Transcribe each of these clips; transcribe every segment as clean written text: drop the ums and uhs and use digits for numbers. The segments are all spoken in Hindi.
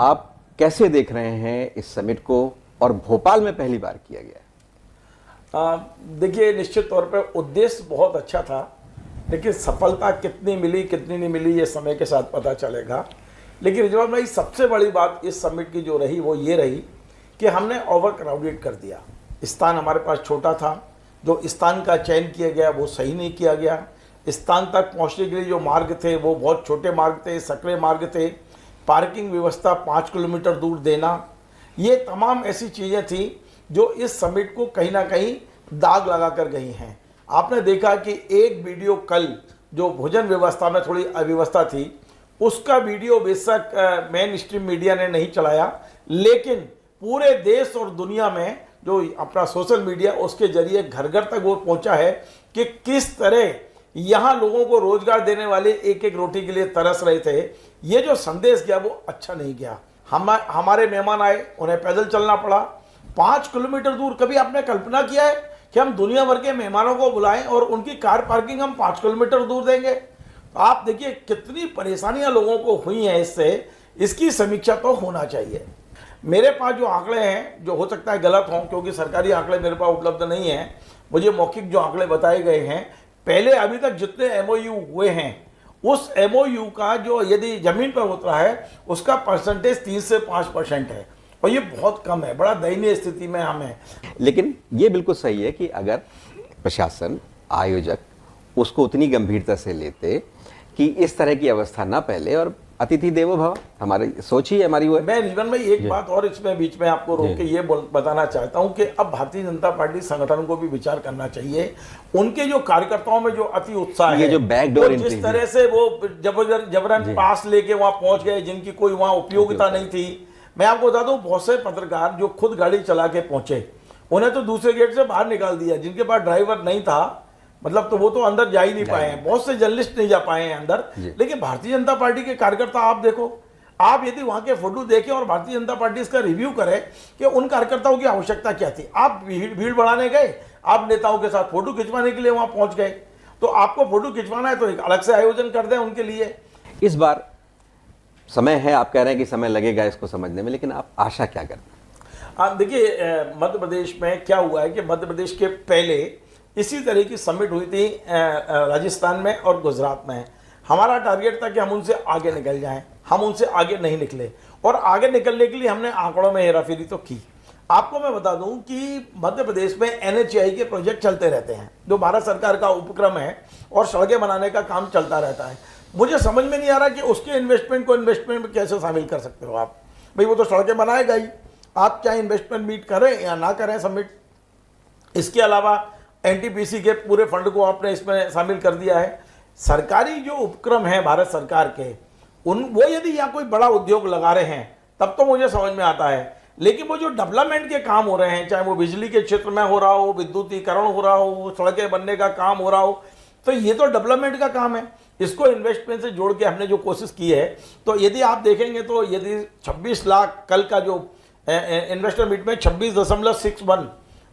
आप कैसे देख रहे हैं इस समिट को, और भोपाल में पहली बार किया गया है? देखिए, निश्चित तौर पर उद्देश्य बहुत अच्छा था, लेकिन सफलता कितनी मिली कितनी नहीं मिली ये समय के साथ पता चलेगा। लेकिन रिजवान भाई, सबसे बड़ी बात इस समिट की जो रही वो ये रही कि हमने ओवर क्राउडेड कर दिया। स्थान हमारे पास छोटा था, जो स्थान का चयन किया गया वो सही नहीं किया गया। स्थान तक पहुंचने के लिए जो मार्ग थे वो बहुत छोटे मार्ग थे, सकरे मार्ग थे। पार्किंग व्यवस्था 5 किलोमीटर दूर देना, ये तमाम ऐसी चीज़ें थी जो इस समिट को कहीं ना कहीं दाग लगा कर गई हैं। आपने देखा कि एक वीडियो कल जो भोजन व्यवस्था में थोड़ी अव्यवस्था थी, उसका वीडियो बेशक मेन स्ट्रीम मीडिया ने नहीं चलाया, लेकिन पूरे देश और दुनिया में जो अपना सोशल मीडिया उसके जरिए घर घर तक वो पहुंचा है कि किस तरह यहाँ लोगों को रोजगार देने वाले एक एक रोटी के लिए तरस रहे थे। ये जो संदेश गया वो अच्छा नहीं गया। हमारे मेहमान आए, उन्हें पैदल चलना पड़ा 5 किलोमीटर दूर। कभी आपने कल्पना किया है कि हम दुनिया भर के मेहमानों को बुलाएं और उनकी कार पार्किंग हम 5 किलोमीटर दूर देंगे? आप देखिए कितनी परेशानियां लोगों को हुई हैं इससे। इसकी समीक्षा तो होना चाहिए। मेरे पास जो आंकड़े हैं, जो हो सकता है गलत हों क्योंकि सरकारी आंकड़े मेरे पास उपलब्ध नहीं हैं, मुझे मौखिक जो आंकड़े बताए गए हैं, पहले अभी तक जितने एमओयू हुए हैं उस एमओयू का जो यदि जमीन पर उतरा है उसका परसेंटेज 3 से 5% है, और ये बहुत कम है। बड़ा दयनीय स्थिति में हम हैं। लेकिन ये बिल्कुल सही है कि अगर प्रशासन, आयोजक उसको उतनी गंभीरता से लेते कि इस तरह की अवस्था ना पहले, और अतिथि देवो भव हमारी सोच ही हमारी वो है। मैं रिजवान भाई एक बात और इसमें बीच में आपको रोक के ये बताना चाहता हूं कि अब भारतीय जनता पार्टी संगठन को भी विचार करना चाहिए। उनके जो कार्यकर्ताओं में जो अति उत्साह है, जो बैकडोर जिस तरह से वो जबरन पास लेके वहां पहुंच गए, जिनकी कोई वहां उपयोगिता नहीं थी। मैं आपको बता दूं, बहुत से पत्रकार जो खुद गाड़ी चला के पहुंचे, उन्हें तो दूसरे गेट से बाहर निकाल दिया। जिनके पास ड्राइवर नहीं था, मतलब तो वो तो अंदर जा ही नहीं पाए हैं। बहुत से जर्नलिस्ट नहीं जा पाए हैं अंदर। लेकिन भारतीय जनता पार्टी के कार्यकर्ता आप देखो, आप यदि वहां के फोटो देखें और भारतीय जनता पार्टी इसका रिव्यू करे कि उन कार्यकर्ताओं की आवश्यकता क्या थी। आप भीड़ बढ़ाने गए, आप नेताओं के साथ फोटो खिंचवाने के लिए वहां पहुंच गए, तो आपको फोटो खिंचवाना है तो एक अलग से आयोजन कर दें उनके लिए। इस बार समय है, आप कह रहे हैं कि समय लगेगा इसको समझने में, लेकिन आप आशा क्या करते हैं? देखिए, मध्य प्रदेश में क्या हुआ है कि मध्य प्रदेश के पहले इसी तरह की समिट हुई थी राजस्थान में और गुजरात में। हमारा टारगेट था कि हम उनसे आगे निकल जाएं, हम उनसे आगे नहीं निकले, और आगे निकलने के लिए हमने आंकड़ों में हेराफेरी तो की। आपको मैं बता दूं कि मध्य प्रदेश में एनएचएआई के प्रोजेक्ट चलते रहते हैं, जो भारत सरकार का उपक्रम है, और सड़कें बनाने का काम चलता रहता है। मुझे समझ में नहीं आ रहा कि उसके इन्वेस्टमेंट को इन्वेस्टमेंट में कैसे शामिल कर सकते हो आप। भाई वो तो सड़कें बनाएगा ही, आप चाहे इन्वेस्टमेंट मीट करें या ना करें समिट। इसके अलावा एनटीपीसी के पूरे फंड को आपने इसमें शामिल कर दिया है। सरकारी जो उपक्रम है भारत सरकार के, वो यदि यहाँ कोई बड़ा उद्योग लगा रहे हैं तब तो मुझे समझ में आता है। लेकिन वो जो डेवलपमेंट के काम हो रहे हैं, चाहे वो बिजली के क्षेत्र में हो रहा हो, विद्युतीकरण हो रहा हो, सड़कें बनने का काम हो रहा हो, तो ये तो डेवलपमेंट का काम है। इसको इन्वेस्टमेंट से जोड़ के हमने जो कोशिश की है, तो यदि आप देखेंगे तो यदि 26 लाख कल का जो इन्वेस्टर मीट में 26.61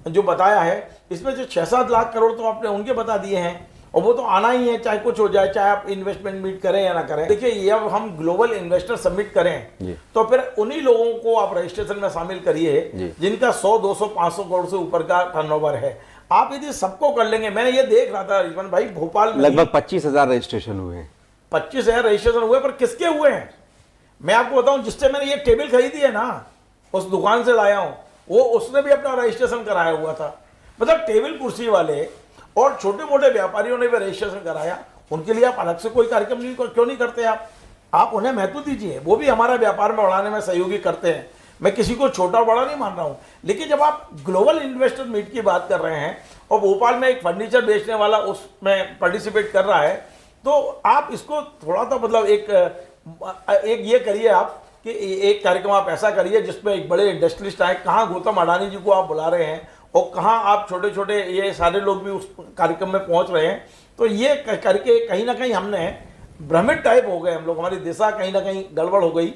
जो बताया है, इसमें से 6-7 लाख करोड़ तो आपने उनके बता दिए हैं, और वो तो आना ही है, चाहे कुछ हो जाए, चाहे आप इन्वेस्टमेंट मीट करें या ना करें। देखिए, ये अब हम ग्लोबल इन्वेस्टर समिट करें तो फिर उन्हीं लोगों को आप रजिस्ट्रेशन में शामिल करिए जिनका 100, 200, 500 करोड़ से ऊपर का टर्नओवर है। आप यदि सबको कर लेंगे, मैंने ये देख रहा था रिजवान भाई, भोपाल में लगभग 25,000 रजिस्ट्रेशन हुए हैं। 25,000 रजिस्ट्रेशन हुए, पर किसके हुए हैं? मैं आपको बताऊं, जिससे मैंने ये टेबल खरीदी है ना, उस दुकान से लाया हूं, वो उसने भी अपना रजिस्ट्रेशन कराया हुआ था। मतलब टेबल कुर्सी वाले और छोटे मोटे व्यापारियों ने भी रजिस्ट्रेशन कराया। उनके लिए आप अलग से कोई कार्यक्रम क्यों नहीं करते? आप उन्हें महत्व दीजिए, वो भी हमारा व्यापार में बढ़ाने में सहयोगी करते हैं। मैं किसी को छोटा बड़ा नहीं मान रहा हूं, लेकिन जब आप ग्लोबल इन्वेस्टर मीट की बात कर रहे हैं और भोपाल में एक फर्नीचर बेचने वाला उसमें पार्टिसिपेट कर रहा है, तो आप इसको थोड़ा सा मतलब एक ये करिए आप कि एक कार्यक्रम आप ऐसा करिए जिसमें एक बड़े इंडस्ट्रियलिस्ट आए। कहाँ गौतम अडानी जी को आप बुला रहे हैं और कहाँ आप छोटे छोटे ये सारे लोग भी उस कार्यक्रम में पहुंच रहे हैं। तो ये करके कहीं ना कहीं हमने भ्रमित टाइप हो गए हम लोग, हमारी दिशा कहीं ना कहीं गड़बड़ हो गई।